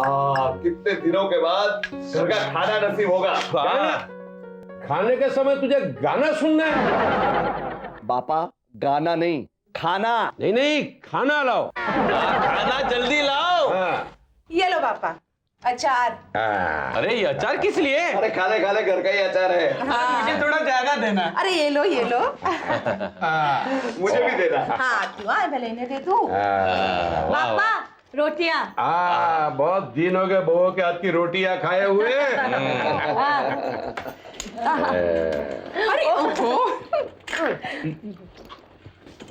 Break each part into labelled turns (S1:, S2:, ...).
S1: कितने दिनों के बाद घर का खाना नसीब होगा।
S2: खाने के समय तुझे गाना सुनना है?
S1: बापा गाना नहीं, खाना।
S2: नहीं नहीं, खाना लाओ।
S3: खाना जल्दी लाओ।
S4: ये लो पापा अचार।
S3: अरे ये अचार किस लिए?
S1: अरे खाने खाने घर का ही अचार है।
S3: मुझे थोड़ा ज्यादा देना।
S4: अरे ये लो ये लो।
S1: मुझे भी देना।
S4: हाँ क्यों है, भले इन्हें दे दूं। पापा रोटियां।
S2: बहुत दिन हो गए बहू के हाथ की रोटियां खाए हुए।
S4: अरे ओहो।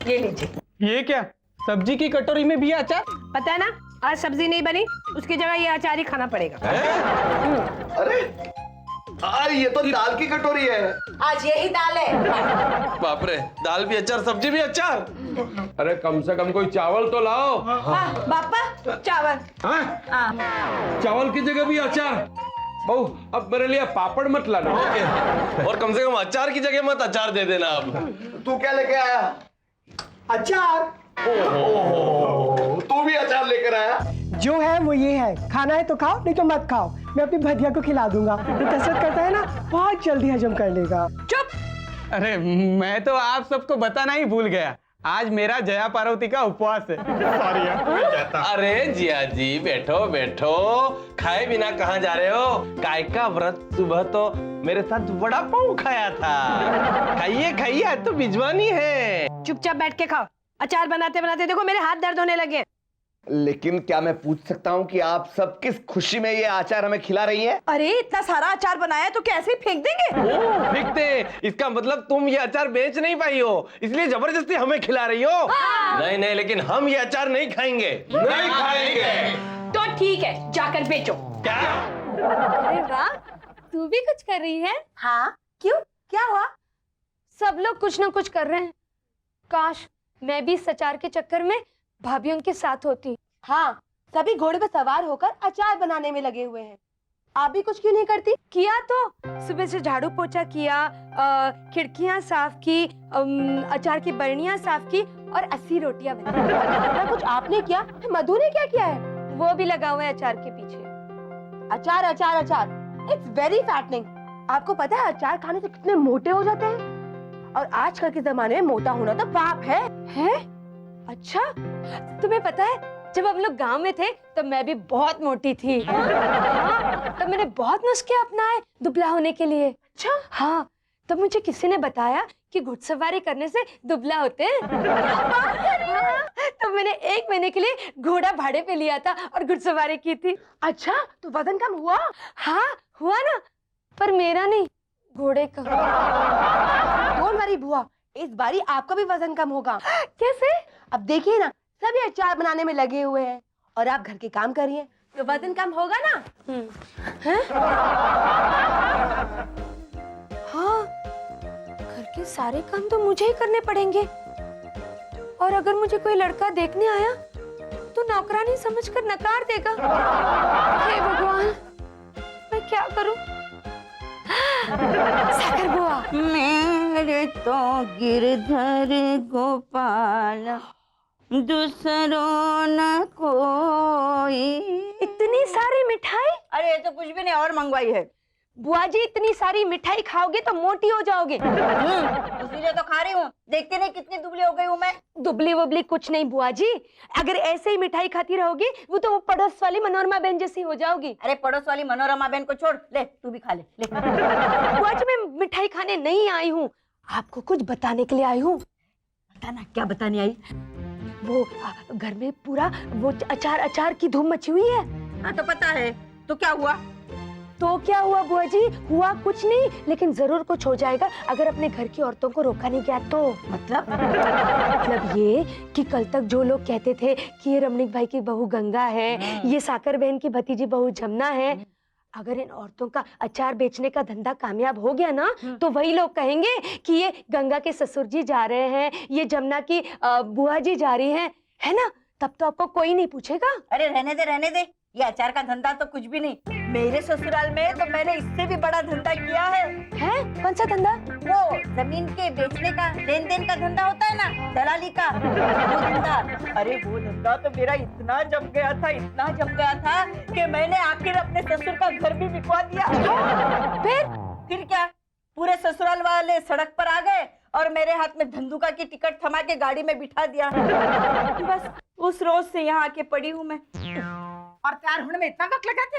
S4: ये लीजिए।
S3: ये क्या, सब्जी की कटोरी में भी अचार?
S4: पता है ना, आज सब्जी नहीं बनी, उसकी जगह ये अचार ही खाना पड़ेगा।
S1: अरे ये तो दाल की कटोरी है।
S4: आज यही दाल है।
S3: बाप रे, दाल भी अचार, सब्जी भी अचार।
S2: अरे कम से कम कोई चावल तो लाओ।
S4: पापा चावल।
S2: चावल की जगह भी अचार। बहू अब मेरे लिए पापड़ मत लाना।
S3: और कम से कम अचार की जगह मत अचार दे देना। अब
S1: तू क्या लेके आया?
S5: अचार।
S1: तू भी अचार लेकर आया?
S5: जो है वो ये है, खाना है तो खाओ, नहीं तो मत खाओ। मैं अपनी भैया को खिला दूंगा, वो कसरत करता है ना, बहुत जल्दी हजम कर लेगा।
S4: चुप।
S6: अरे मैं तो आप सबको बताना ही भूल गया, आज मेरा जया पार्वती का उपवास है। सॉरी
S3: अरे जिया जी, बैठो बैठो। खाए बिना कहाँ जा रहे हो? काय का व्रत, सुबह तो मेरे साथ वड़ा पाव खाया था। खाइए खाइए, आज तो बिजवानी है।
S4: चुपचाप बैठ के खाओ। अचार बनाते बनाते देखो मेरे हाथ दर्द होने लगे।
S1: लेकिन क्या मैं पूछ सकता हूँ कि आप सब किस खुशी में ये अचार हमें खिला रही हैं?
S4: अरे इतना सारा अचार बनाया है तो कैसे फेंक देंगे?
S3: फेंक दे, इसका मतलब तुम ये अचार बेच नहीं पाई हो, इसलिए जबरदस्ती हमें खिला रही हो। नहीं नहीं, लेकिन हम ये अचार नहीं खाएंगे। नहीं खाएंगे।
S4: तो ठीक है, जाकर बेचो।
S3: क्या?
S7: अरे वाह, तू भी कुछ कर रही है?
S4: हाँ क्यों, क्या हुआ?
S7: सब लोग कुछ ना कुछ कर रहे हैं। काश मैं भी इस अचार के चक्कर में भाभीयों के साथ होती।
S4: हाँ, सभी घोड़े पे सवार होकर अचार बनाने में लगे हुए हैं। आप भी कुछ क्यों नहीं करती?
S7: किया तो, सुबह से झाड़ू पोछा किया, खिड़कियां साफ की, अचार की बरनियां साफ की और 80 रोटियां बनाई।
S4: कुछ आपने किया, मधु ने क्या किया है?
S7: वो भी लगा हुआ है अचार के पीछे।
S4: अचार अचार अचार, इट्स वेरी फैटनिंग। आपको पता है अचार खाने से कितने मोटे हो जाते हैं? और आजकल के जमाने में मोटा होना तो पाप है।
S7: हैं? अच्छा, तुम्हें पता है जब हम लोग गांव में थे तब मैं भी बहुत मोटी थी। हाँ, तब मैंने बहुत नुस्खे अपनाए दुबला होने के लिए।
S4: अच्छा?
S7: हाँ, तब मुझे किसी ने बताया कि घुड़सवारी करने से दुबला होते हैं। हाँ, तब मैंने 1 महीने के लिए घोड़ा भाड़े पे लिया था और घुड़सवारी की थी।
S4: अच्छा, तो वजन कम हुआ?
S7: हाँ हुआ ना, पर मेरा नहीं, घोड़े का।
S4: डोंट वरी बुआ, इस बारी आपका भी वजन कम होगा।
S7: कैसे?
S4: अब देखिए ना, सभी अचार बनाने में लगे हुए हैं और आप घर के काम करिए तो वजन कम होगा ना।
S7: हैं? हाँ, घर के सारे काम तो मुझे ही करने पड़ेंगे। और अगर मुझे कोई लड़का देखने आया तो नौकरानी समझकर नकार देगा। हे भगवान, मैं क्या करूं? सागर बुआ।
S8: मेरे तो गिरधर गोपाल दूसरों न कोई।
S7: इतनी सारी मिठाई?
S8: अरे ये तो कुछ भी नहीं, और मंगवाई है।
S7: बुआ जी, इतनी सारी मिठाई खाओगे तो मोटी हो जाओगे।
S8: इसीलिए तो खा रही हूँ, देखते नहीं कितनी दुबली हो गई हूँ मैं।
S7: दुबली वुबली कुछ नहीं बुआ जी, अगर ऐसे ही मिठाई खाती रहोगी वो तो वो पड़ोस वाली मनोरमा बहन जैसी हो जाओगी।
S8: अरे पड़ोस वाली मनोरमा बहन को छोड़, ले तू भी खा ले।
S7: बुआ जी, मैं मिठाई खाने नहीं आई हूँ, आपको कुछ बताने के लिए आई हूँ।
S8: बताना, क्या बताने आई?
S7: वो घर में पूरा वो अचार अचार की धूम मची हुई है।
S8: हाँ तो पता है, तो क्या हुआ?
S7: तो क्या हुआ बुआ जी? हुआ कुछ नहीं, लेकिन जरूर कुछ हो जाएगा अगर अपने घर की औरतों को रोका नहीं गया तो। मतलब ये कि कल तक जो लोग कहते थे कि ये रमणीक भाई की बहू गंगा है, ये साकर बहन की भतीजी बहू जमुना है, अगर इन औरतों का अचार बेचने का धंधा कामयाब हो गया ना तो वही लोग कहेंगे कि ये गंगा के ससुर जी जा रहे हैं, ये जमुना की बुआ जी जा रही हैं, है ना? तब तो आपको कोई नहीं पूछेगा।
S8: अरे रहने दे, ये अचार का धंधा तो कुछ भी नहीं। मेरे ससुराल में तो मैंने इससे भी बड़ा धंधा किया है।
S7: हैं? कौन सा धंधा?
S8: वो जमीन के बेचने का, लेन देन का धंधा होता है ना, दलाली का, वो धंधा। अरे वो धंधा तो मेरा इतना जम गया था कि मैंने आखिर अपने ससुर का घर भी बिकवा दिया। फिर क्या, पूरे ससुराल वाले सड़क पर आ गए और मेरे हाथ में धंधुका की टिकट थमा के गाड़ी में बिठा दिया। बस उस रोज से यहाँ आके पड़ी हूँ मैं।
S4: और तैयार होने में इतना वक्त लगाते?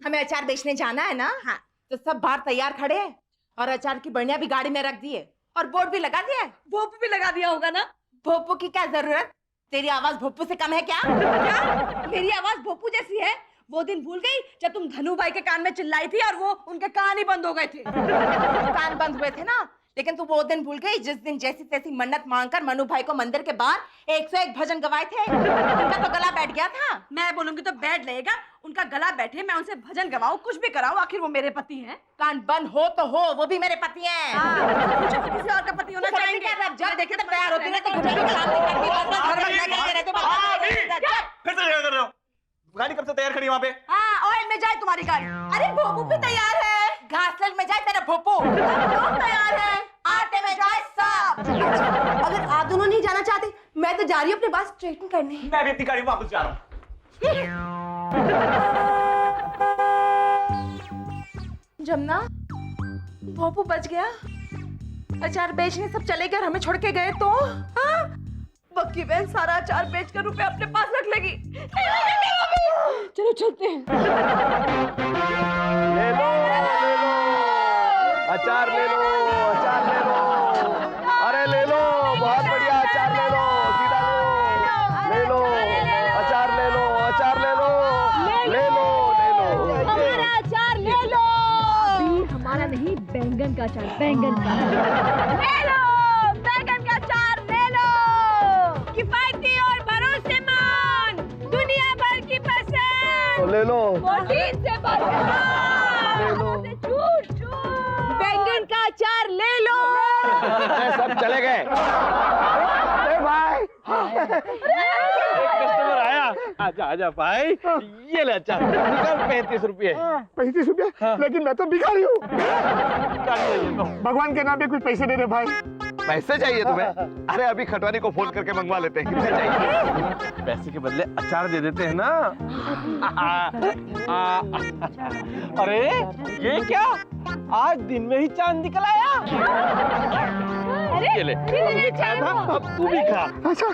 S4: हमें अचार बेचने जाना है ना। हाँ। तो सब बाहर तैयार खड़े हैं और अचार की बर्नियां भी गाड़ी में रख दी है और बोर्ड भी लगा दिया है।
S8: भोपू भी लगा दिया होगा ना।
S4: भोपू की क्या जरूरत? तेरी आवाज भोपू से कम है क्या?
S8: क्या मेरी आवाज भोपू जैसी है? वो दिन भूल गई जब तुम धनु भाई के कान में चिल्लाई थी और वो उनके कान ही बंद हो गए थे।
S4: कान बंद हुए थे ना, लेकिन तू वो दिन भूल गई जिस दिन जैसी तैसी मन्नत मांगकर मनु भाई को मंदिर के बाहर 101 भजन गवाए थे। उनका तो गला बैठ गया था।
S8: मैं बोलूंगी तो बैठ लगेगा। उनका गला बैठे, मैं उनसे भजन गवाऊं, कुछ भी कराऊं, आखिर वो मेरे पति हैं।
S4: कान बंद हो तो हो, वो भी मेरे पति हैं।
S8: मुझे तो किसी और का पति होना चाहिए।
S4: जब देखे तब तैयार होती ना तो घर में काम नहीं करती, बस घर में लगे रहते हो।
S6: फिर से क्या कर रहे हो? गाड़ी कब से तैयार खड़ी वहाँ पे?
S8: हाँ, ऑयल में जाए तुम्हारी गाड़ी।
S4: अरे भोपू भी तैयार है। घासलेट में जाए तेरा भोपू। लोग तैयार है। आटे में जाए सांप।
S7: अच्छा, अगर आप दोनों नहीं जाना चाहते, मैं तो जा रही हूँ अपने बाल स्ट्रेटन करने।
S6: मैं भी अपनी गाड़ी में वापस जा रहा हूँ।
S4: जमुना, भोपू बच गया। अचार बेचने सब चले गए और हमें छोड़ के गए तो? हाँ?
S8: बक्की बहन सारा अचार बेचकर रुपए अपने पास रख लेगी।
S7: चलो चलते हैं।
S1: ले लो अचार, ले लो अचार, ले लो। अरे ले लो, बहुत बढ़िया अचार ले लो, सीधा ले लो अचार, ले लो अचार, ले लो ले लो ले लो।
S7: हमारा अचार ले लो। अभी हमारा नहीं, बैंगन का अचार, बैंगन का। ले लो बैंगन का अचार, ले लो। किफायती और भरोसेमंद, दुनिया भर की पसंद।
S1: ले लो
S7: प्रोटीन से भरपूर, झूठ झूठ। बैंगन का अचार ले लो।
S1: सब चले गए। भाई
S3: कस्टमर आया। आजा आजा भाई, ये ले अचार, निकाल 35 रुपये।
S5: 35 रुपया? लेकिन मैं तो भिखारी हूँ। भगवान के नाम पे कुछ पैसे दे दे भाई।
S1: पैसे चाहिए तुम्हें? अरे अभी खटवानी को फोन करके मंगवा लेते हैं, कितने चाहिए?
S3: पैसे के बदले अचार दे देते हैं ना। अरे ये क्या, आज दिन में ही चांद निकल आया। ये ले, हमने खाया था, अब तू भी खा।
S5: अच्छा,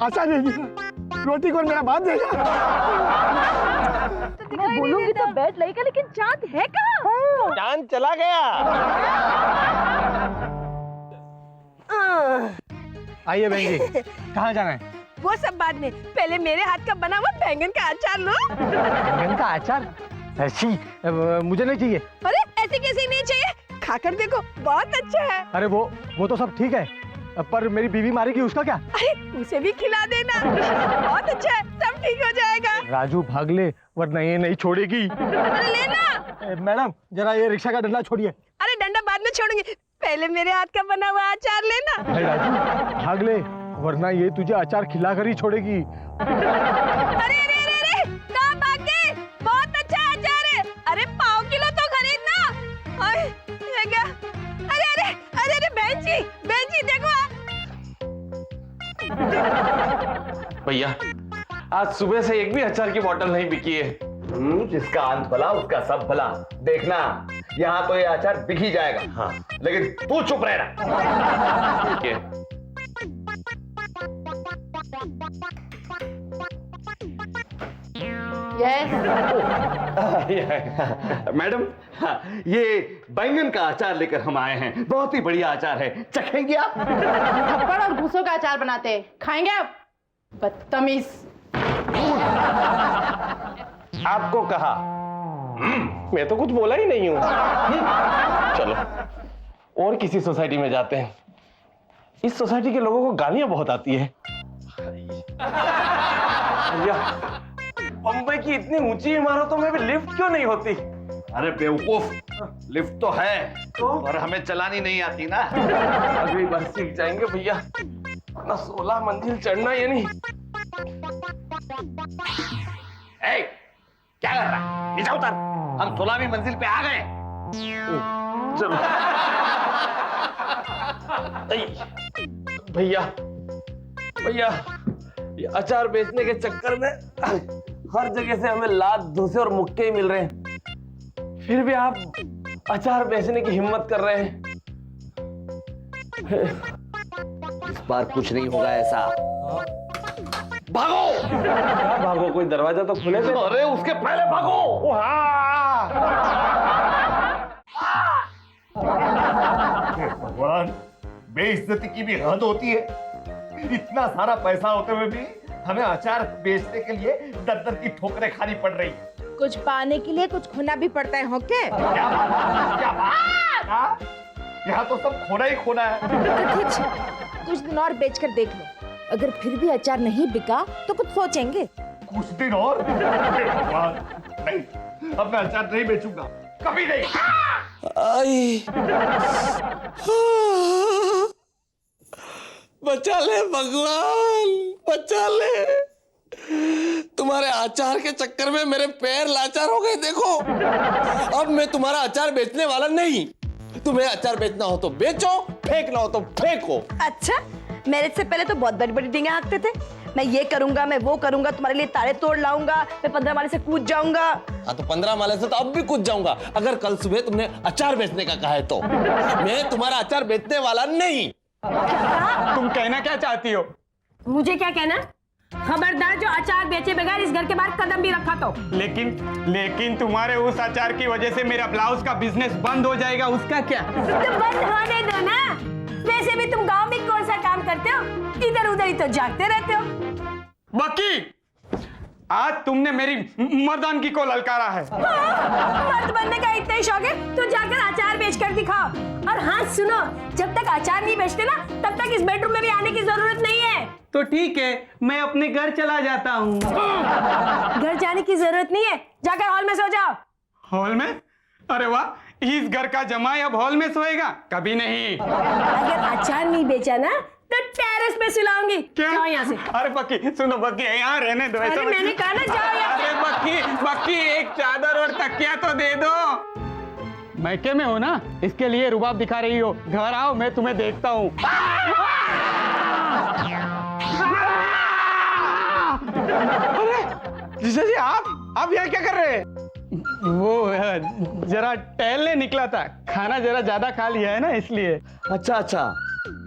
S5: अच्छा देगी। रोटी कौन मेरा बाप देगा?
S7: मैं बोलूंगी तो बैठ लगेगा, लेकिन चांद है कहाँ?
S3: चांद चला गया।
S6: आइए बहन जी, कहाँ जाना है?
S8: वो सब बाद में, पहले मेरे हाथ का बना हुआ बैंगन का अचार लो।
S6: बैंगन का अचार? ऐसी मुझे नहीं चाहिए।
S8: अरे ऐसे कैसे नहीं चाहिए, खाकर देखो, बहुत अच्छा है।
S6: अरे वो तो सब ठीक है, पर मेरी बीवी मारेगी, उसका क्या?
S8: अरे उसे भी खिला देना, बहुत अच्छा है, सब ठीक हो जाएगा।
S6: राजू भाग ले, वरना ये नहीं छोड़ेगी।
S8: अरे लेना।
S6: मैडम जरा ये रिक्शा का डंडा छोड़िए।
S8: अरे डंडा बाद में छोड़ूंगी, पहले मेरे हाथ का बना हुआ अचार लेना।
S6: अरे राजू भाग ले, वरना ये तुझे अचार खिलाकर ही छोड़ेगी।
S8: अरे अरे अरे अरे, कहाँ भाग गए? बहुत अच्छा अचार है। अरे 5 किलो तो खरीदना। अरे ये क्या? अरे अरे अरे अरे बहन जी देखो।
S3: भैया आज सुबह से एक भी अचार की बोतल नहीं बिकी है।
S1: जिसका अंत भला उसका सब भला। देखना, यहाँ तो ये अचार बिक ही जाएगा। हाँ, लेकिन तू चुप रहना।
S3: ठीक है।
S1: मैडम, ये बैंगन का अचार लेकर हम आए हैं, बहुत ही बढ़िया अचार है, चखेंगे आप?
S9: थप्पड़ और घूसों का अचार बनाते हैं, खाएंगे आप? बदतमीज।
S3: आपको कहा, मैं तो कुछ बोला ही नहीं हूं। चलो और किसी सोसाइटी में जाते हैं, इस सोसाइटी के लोगों को गालियां बहुत आती है। भैया, बम्बई की इतनी ऊंची इमारतों में भी लिफ्ट क्यों नहीं होती?
S1: अरे बेवकूफ, लिफ्ट तो है और हमें चलानी नहीं आती ना।
S3: अगली बार सीख जाएंगे भैया, अपना 16 मंजिल चढ़ना ये नहीं।
S1: ए, क्या कर रहा है? नीचे उतर, हम 16वीं मंजिल पे आ गए।
S3: चलो भैया, भैया ये अचार बेचने के चक्कर में हर जगह से हमें लात धूसे और मुक्के ही मिल रहे हैं, फिर भी आप अचार बेचने की हिम्मत कर रहे हैं।
S1: इस बार कुछ नहीं होगा ऐसा। भागो!
S3: क्या भागो, कोई दरवाजा तो खुले थे।
S1: अरे उसके पहले भागो!
S10: भगवान, बेइज्जती की भी हद होती है। इतना सारा पैसा होते हुए भी हमें अचार बेचने के लिए दर दर की ठोकरें खानी पड़ रही।
S8: कुछ पाने के लिए कुछ खोना भी पड़ता है, हो के?
S10: क्या बात? हाँ? यहाँ तो सब खोना ही खोना है।
S8: तो ठीक है, कुछ दिन और बेचकर देख लो। अगर फिर भी अचार नहीं बिका तो कुछ सोचेंगे।
S10: कुछ दिन और? हे भगवान, नहीं, अब मैं अचार नहीं बेचूंगा, कभी नहीं।
S3: आई बचा ले भगवान, बचा ले। तुम्हारे अचार के चक्कर में मेरे पैर लाचार हो गए। देखो, अब मैं तुम्हारा अचार बेचने वाला नहीं। तुम्हें अचार बेचना हो तो बेचो, फेंकना हो तो फेंको।
S8: अच्छा, मैरिज से पहले तो बहुत बड़ी बड़ी डींगे हाँकते थे। मैं ये करूंगा, मैं वो करूंगा, तुम्हारे लिए तारे तोड़ लाऊंगा, मैं 15 माले से कूद जाऊंगा।
S3: हाँ तो 15 माले से तो अब भी कूद जाऊंगा, अगर कल सुबह तुमने अचार बेचने का कहा है तो। मैं तुम्हारा अचार बेचने वाला नहीं।
S6: तुम कहना क्या चाहती हो?
S7: मुझे क्या कहना? खबरदार जो अचार बेचे बगैर इस घर के बाहर कदम भी रखा तो।
S6: लेकिन तुम्हारे उस अचार की वजह से मेरा ब्लाउज का बिजनेस बंद हो जाएगा, उसका क्या?
S7: तो बंद होने दो ना। वैसे भी तुम गांव में कौन सा काम करते हो, इधर उधर ही तो जागते रहते हो।
S6: बकी, आज तुमने मेरी मर्दानगी को ललकारा है।
S7: मर्द बनने का इतना ही शौक है तो जाकर अचार बेचकर दिखाओ। और हाँ सुनो, जब तक अचार नहीं बेचते ना तब तक इस बेडरूम में भी आने की जरूरत नहीं है।
S6: तो ठीक है, मैं अपने घर चला जाता हूँ।
S7: घर जाने की जरूरत नहीं है, जाकर हॉल में सो जाओ।
S6: हॉल में? अरे वाह, इस घर का जमाई अब हॉल में सोएगा? कभी नहीं।
S7: अगर अचार नहीं बेचा ना तो टेरेस पे सुलाऊंगी।
S6: क्या?
S7: जाओ यहाँ से।
S6: अरे बक्की सुनो, बक्की यहाँ रहने दो।
S7: अरे मैंने कहा ना जाओ यहाँ से।
S6: अरे बक्की एक चादर और तकिया तो दे दो। मैके में हो ना, इसके लिए रुबाब दिखा रही हो। घर आओ, मैं तुम्हें देखता हूँ। अरे जीजा जी, आप यहाँ क्या कर रहे हैं? वो जरा टहलने निकला था, खाना जरा ज्यादा खा लिया है ना, इसलिए।
S1: अच्छा,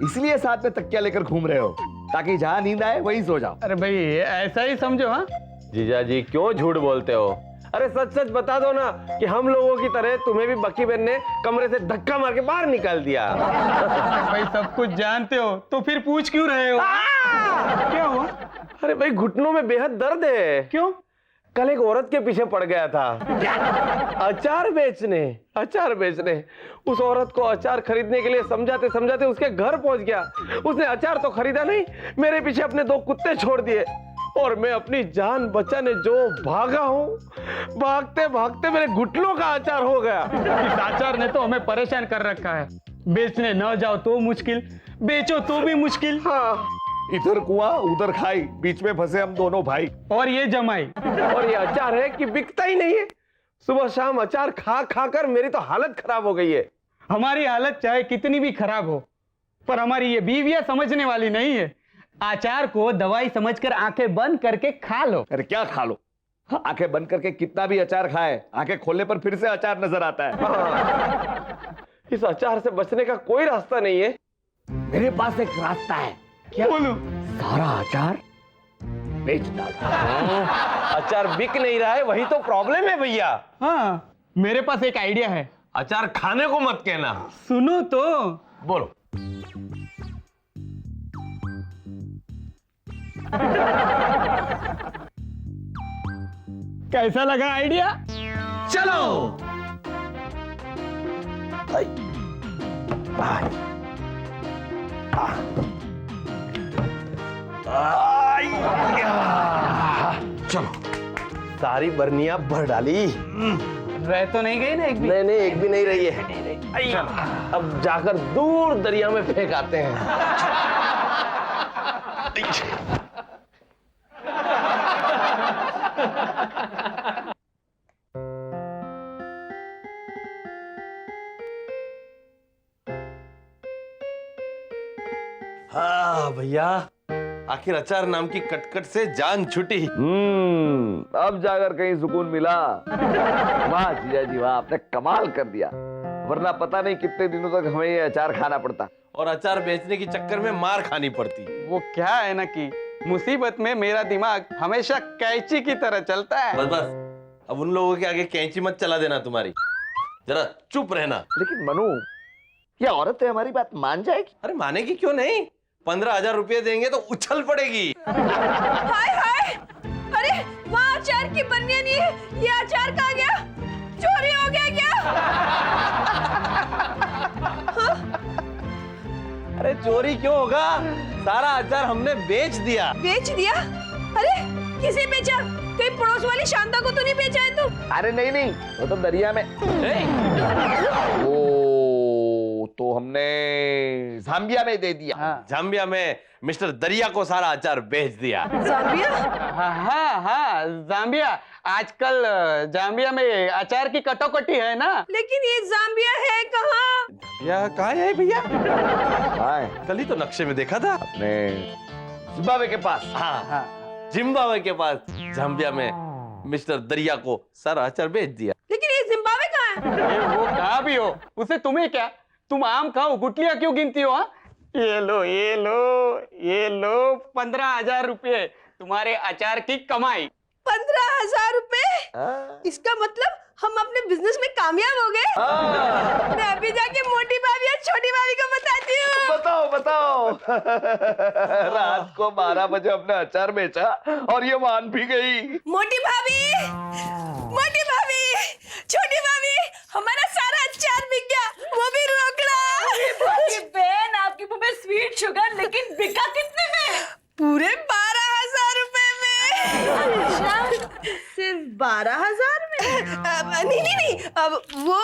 S1: इसलिए साथ में तकिया लेकर घूम रहे हो ताकि जहाँ नींद आए वहीं सो जाओ।
S6: अरे भाई ऐसा ही समझो। हाँ
S3: जीजा जी क्यों झूठ बोलते हो? अरे सच सच बता दो ना कि हम लोगों की तरह तुम्हें भी बकी बहन ने कमरे से धक्का मार के बाहर निकाल दिया।
S6: भाई सब कुछ जानते हो तो फिर पूछ क्यों रहे हो? क्या हुआ?
S3: अरे भाई घुटनों में बेहद दर्द है।
S6: क्यों?
S3: कल एक औरत के पीछे पड़ गया था। अचार बेचने। उस औरत को अचार खरीदने के लिए समझाते समझाते उसके घर पहुंच गया। उसने अचार तो खरीदा नहीं, मेरे पीछे अपने 2 कुत्ते छोड़ दिए और मैं अपनी जान बचाने जो भागा हूँ, भागते भागते मेरे घुटनों का अचार हो गया।
S6: इस अचार ने तो हमें परेशान कर रखा है। बेचने न जाओ तो मुश्किल, बेचो तो भी मुश्किल।
S3: हाँ,
S10: इधर कुआं उधर खाई, बीच में फंसे हम दोनों भाई।
S6: और ये जमाई
S3: और ये अचार है कि बिकता ही नहीं है। सुबह शाम अचार खा खा कर मेरी तो हालत खराब हो गई है।
S6: हमारी हालत चाहे कितनी भी खराब हो, पर हमारी ये बीवियां समझने वाली नहीं है। अचार को दवाई समझकर आंखें बंद करके खा लो।
S10: अरे क्या खा लो, आंखें बंद करके कितना भी अचार खाए, आंखें खोलने पर फिर से अचार नजर आता है।
S3: हाँ, इस अचार से बचने का कोई रास्ता नहीं है।
S1: मेरे पास एक रास्ता है।
S6: क्या बोलूं?
S1: सारा अचार बेच डालो।
S3: अचार बिक नहीं रहा है, वही तो प्रॉब्लम है भैया।
S6: हाँ, मेरे पास एक आइडिया है।
S3: अचार खाने को मत कहना।
S6: सुनो तो।
S3: बोलो।
S6: कैसा लगा आइडिया?
S3: चलो। चलो, सारी बर्नियां भर डाली।
S6: रह तो नहीं गई ना एक भी?
S3: नहीं, एक भी नहीं रही है। अब जाकर दूर दरिया में फेंक आते हैं। हाँ भैया, आखिर अचार नाम की कटकट से जान छुटी।
S1: अब जाकर कहीं सुकून मिला। वाह जीजा जी वाह, आपने कमाल कर दिया, वरना पता नहीं कितने दिनों तक हमें ये अचार खाना पड़ता
S3: और अचार बेचने के चक्कर में मार खानी पड़ती।
S6: वो क्या है ना कि मुसीबत में मेरा दिमाग हमेशा कैंची की तरह चलता है।
S3: बस बस, अब उन लोगों के आगे कैंची मत चला देना तुम्हारी, जरा चुप रहना।
S1: लेकिन मनु, ये औरत है, हमारी बात मान जाएगी?
S3: अरे मानेगी क्यों नहीं, 15,000 रुपये देंगे तो उछल पड़ेगी।
S4: हाय हाय, अरे वहाँ अचार की बनिया नहीं है, ये अचार कहाँ गया? चोरी हो गया क्या?
S3: अरे चोरी क्यों होगा, सारा अचार हमने बेच दिया।
S4: बेच दिया? अरे किसे बेचा? कहीं पड़ोस वाली शांता को तो नहीं बेचा है तू?
S1: अरे नहीं नहीं, वो तो दरिया में। ओ, तो हमने जाम्बिया में दे दिया।
S3: जाम्बिया में मिस्टर दरिया को सारा अचार बेच दिया।
S4: जाम्बिया?
S6: हाँ, जाम्बिया। आजकल जाम्बिया में अचार की कटोकटी है ना।
S4: लेकिन ये जाम्बिया है कहाँ?
S3: भैया कहाँ है भैया?
S1: हाँ,
S3: कल ही तो नक्शे में देखा था।
S1: अपने जिम्बाब्वे के पास।
S3: हाँ, जिम्बाब्वे के पास जाम्बिया में मिस्टर दरिया को सारा अचार बेच दिया।
S4: लेकिन ये जिम्बाब्वे कहाँ है?
S6: ये वो कहाँ भी हो, उसे तुम्हें क्या, तुम आम खाओ, गुटलियां क्यों गिनती हो? हाँ, ये लो 15,000 रुपये तुम्हारे अचार की कमाई।
S4: 15,000 रुपए? इसका मतलब हम अपने बिजनेस में कामयाब हो गए? मैं अभी जाके मोटी भाभी और छोटी भाभी को बताती हूँ।
S1: बताओ। रात को 12 बजे अपने अचार बेचा और ये मान भी गई।
S4: मोटी भाभी, छोटी भाभी, हमारा सारा अचार बिक गया, वो भी रोक लो।
S8: बहन, आपकी मुंह में स्वीट शुगर, लेकिन बिका कितने में?
S4: पूरे 12,000 रुपए में।
S8: सिर्फ 12,000 में?
S4: नहीं, अब वो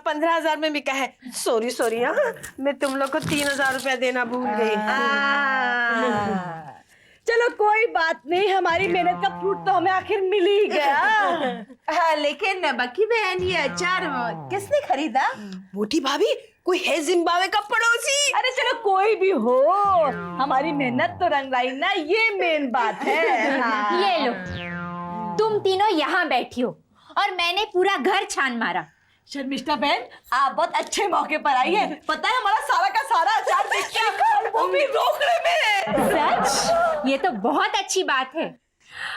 S4: 15,000 में बिका है। सॉरी, हाँ, मैं तुम लोग को 3,000 रुपया देना भूल गई।
S8: चलो कोई बात नहीं, हमारी मेहनत का फ्रूट तो हमें आखिर मिल ही गया।
S4: हाँ, लेकिन बकी बहन, ये अचार किसने खरीदा? मोटी भाभी, कोई है जिम्बाब्वे का पड़ोसी?
S8: अरे चलो कोई भी हो, हमारी मेहनत तो रंग लाई ना, ये मेन बात है। हाँ।
S7: ये लो, तुम तीनों यहाँ बैठी हो और मैंने पूरा घर छान मारा।
S8: शर्मिष्ठा बहन, आप बहुत अच्छे मौके पर आई है। पता है हमारा सारा का सारा अचार बिक गया और वो भी रोकड़े में।
S7: सच? ये तो बहुत अच्छी बात है।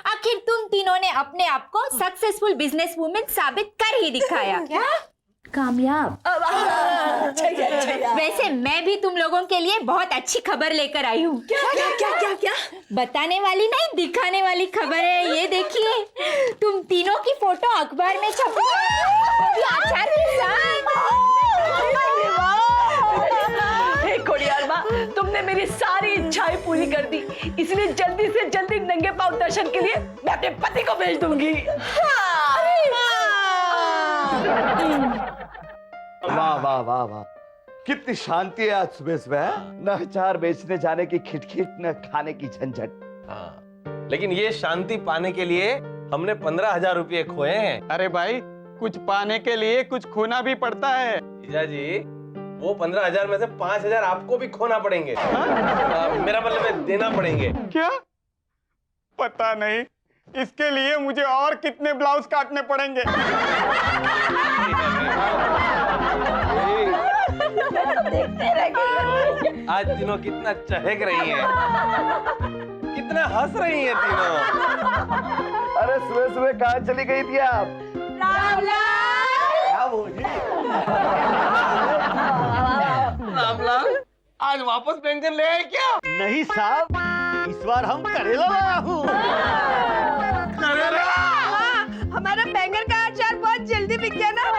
S7: आखिर तुम तीनों ने अपने आप को सक्सेसफुल बिजनेस वुमेन साबित कर ही दिखाया। क्या? कामयाब। वैसे मैं भी तुम लोगों के लिए बहुत अच्छी खबर लेकर आई हूँ।
S4: क्या?
S7: बताने वाली नहीं, दिखाने वाली खबर है। ये देखिए, तुम तीनों की फोटो अखबार में छपी है, अचार के साथ।
S8: हे खोड़ियार माँ, तुमने मेरी सारी इच्छाएं पूरी कर दी, इसलिए जल्दी से जल्दी नंगे पांव दर्शन के लिए मैं अपने पति को भेज दूंगी।
S1: वाह, कितनी शांति है आज सुबह। न अचार बेचने जाने की खिटखिट, न खाने की झंझट।
S3: हाँ, लेकिन ये शांति पाने के लिए हमने 15,000 रुपये खोए हैं।
S6: अरे भाई, कुछ पाने के लिए कुछ खोना भी पड़ता है।
S3: जीजा जी, वो 15,000 में से 5,000 आपको भी खोना पड़ेंगे। मेरा मतलब है देना पड़ेंगे।
S6: क्या? पता नहीं, इसके लिए मुझे और कितने ब्लाउज काटने पड़ेंगे।
S3: आज तीनों कितना चहक रही हैं, कितना हंस रही हैं तीनों।
S1: अरे सुबह कहाँ चली गई थी आप?
S3: रामलाल, आज वापस बैंगन ले आए क्या?
S10: नहीं साहब, इस बार हम करेला लाया हूँ।
S4: हमारा बैंगन का अचार बहुत जल्दी बिक गया ना,